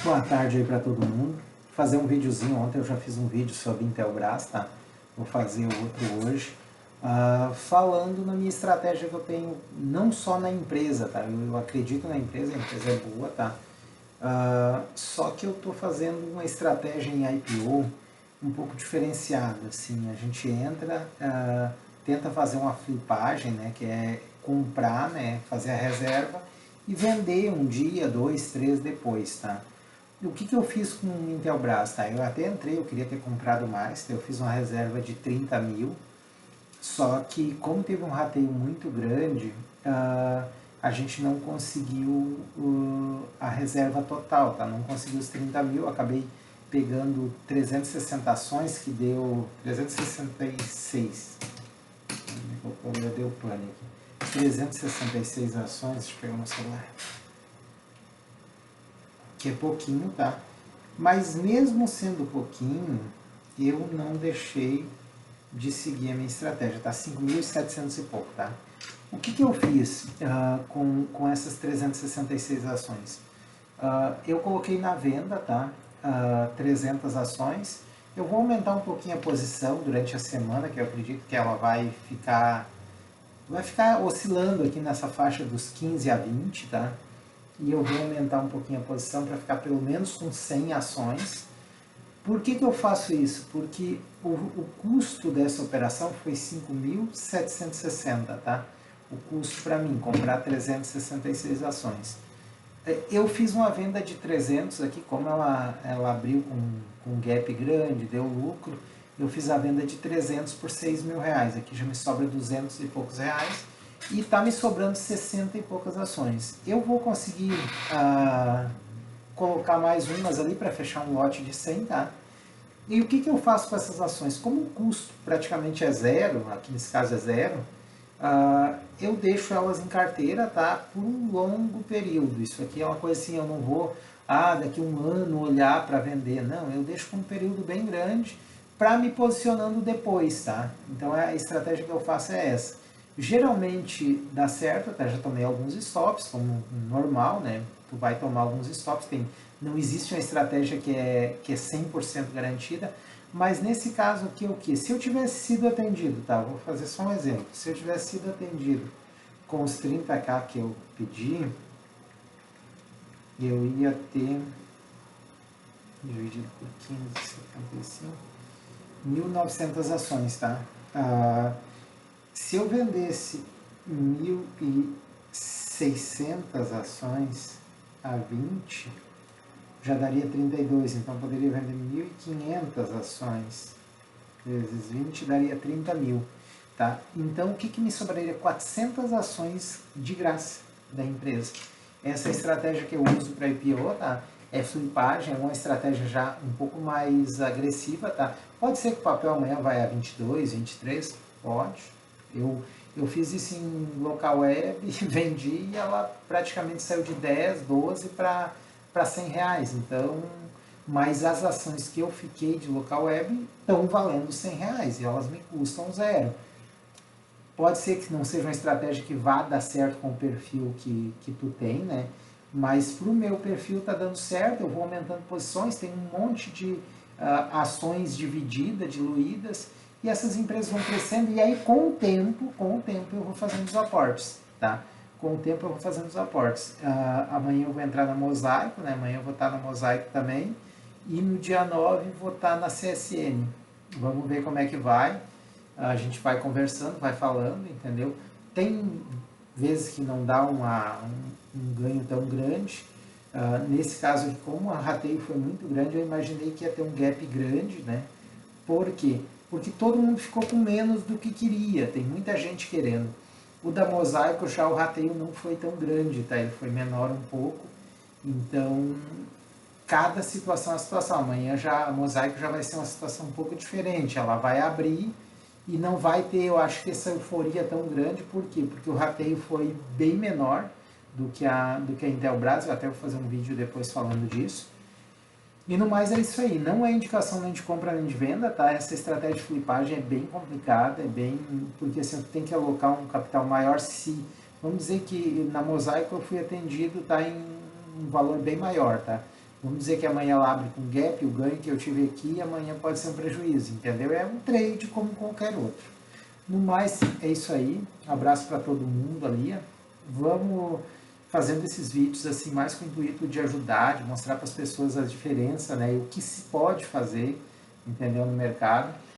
Boa tarde aí para todo mundo. Vou fazer um videozinho. Ontem eu já fiz um vídeo sobre Intelbras, tá? Vou fazer outro hoje. Falando na minha estratégia que eu tenho, não só na empresa, tá? Eu acredito na empresa, a empresa é boa, tá? Só que eu estou fazendo uma estratégia em IPO um pouco diferenciada, assim. A gente entra, tenta fazer uma flipagem, né? Que é comprar, né? Fazer a reserva e vender um dia, dois, três depois, tá? O que eu fiz com o Intelbras, tá? Eu até entrei, eu queria ter comprado mais, tá? Eu fiz uma reserva de 30 mil, só que como teve um rateio muito grande, a gente não conseguiu a reserva total, tá? Não conseguiu os 30 mil, acabei pegando 360 ações, que deu 366. Deu pane aqui. 366 ações, deixa eu pegar meu celular. Que é pouquinho, tá? Mas mesmo sendo pouquinho, eu não deixei de seguir a minha estratégia, tá? 5.700 e pouco, tá? O que eu fiz com essas 366 ações? Eu coloquei na venda, tá? 300 ações. Eu vou aumentar um pouquinho a posição durante a semana, que eu acredito que ela vai ficar oscilando aqui nessa faixa dos 15 a 20, tá? E eu vou aumentar um pouquinho a posição para ficar pelo menos com 100 ações. Por que eu faço isso? Porque o custo dessa operação foi 5.760, tá? O custo para mim, comprar 366 ações. Eu fiz uma venda de 300 aqui, como ela abriu com um gap grande, deu lucro, eu fiz a venda de 300 por 6 mil reais. Aqui já me sobra 200 e poucos reais e está me sobrando 60 e poucas ações. Eu vou conseguir colocar mais umas ali para fechar um lote de 100, tá? E o que eu faço com essas ações? Como o custo praticamente é zero, aqui nesse caso é zero, eu deixo elas em carteira, tá? Por um longo período. Isso aqui é uma coisa assim, eu não vou, daqui um ano olhar para vender. Não, eu deixo por um período bem grande para me posicionando depois, tá? Então a estratégia que eu faço é essa. Geralmente dá certo, até já tomei alguns stops, como normal, né? Tu vai tomar alguns stops, não existe uma estratégia que é 100% garantida, mas nesse caso aqui o que? Se eu tivesse sido atendido, tá? Vou fazer só um exemplo. Se eu tivesse sido atendido com os 30k que eu pedi, eu ia ter dividido por 15,75, 1.900 ações, tá? Se eu vendesse 1.600 ações a 20, já daria 32, então poderia vender 1.500 ações vezes 20 daria 30 mil, tá? Então o que me sobraria? 400 ações de graça da empresa. Essa é a estratégia que eu uso para IPO, tá? É flipagem, é uma estratégia já um pouco mais agressiva, tá? Pode ser que o papel amanhã vai a 22, 23, pode. Eu fiz isso em local web, vendi e ela praticamente saiu de 10, 12 para 100 reais. Então, mas as ações que eu fiquei de local web estão valendo 100 reais e elas me custam zero. Pode ser que não seja uma estratégia que vá dar certo com o perfil que tu tem, né? Mas para o meu perfil está dando certo, eu vou aumentando posições, tem um monte de ações divididas, diluídas, e essas empresas vão crescendo, e aí com o tempo eu vou fazendo os aportes, tá? Com o tempo eu vou fazendo os aportes. Amanhã eu vou entrar na Mosaico, né? Amanhã eu vou estar na Mosaico também, e no dia 9 vou estar na CSN. Vamos ver como é que vai. A gente vai conversando, vai falando, entendeu? Tem vezes que não dá um ganho tão grande. Nesse caso aqui, como o rateio foi muito grande, eu imaginei que ia ter um gap grande, né? Por quê? Porque todo mundo ficou com menos do que queria, tem muita gente querendo. O da Mosaico já o rateio não foi tão grande, tá? Ele foi menor um pouco. Então, cada situação é uma situação. Amanhã já a Mosaico já vai ser uma situação um pouco diferente. Ela vai abrir e não vai ter, eu acho que essa euforia tão grande. Por quê? Porque o rateio foi bem menor do que a Intelbras. Eu até vou fazer um vídeo depois falando disso. E no mais é isso aí. Não é indicação nem de compra nem de venda, tá? Essa estratégia de flipagem é bem complicada, porque assim, tem que alocar um capital maior se... Vamos dizer que na Mosaico eu fui atendido, tá, em um valor bem maior, tá? Vamos dizer que amanhã ela abre com gap, o ganho que eu tive aqui amanhã pode ser um prejuízo, entendeu? É um trade como qualquer outro. No mais, é isso aí. Abraço para todo mundo ali. Vamos fazendo esses vídeos assim mais com o intuito de ajudar, de mostrar para as pessoas a diferença, né, e o que se pode fazer, entendeu, no mercado.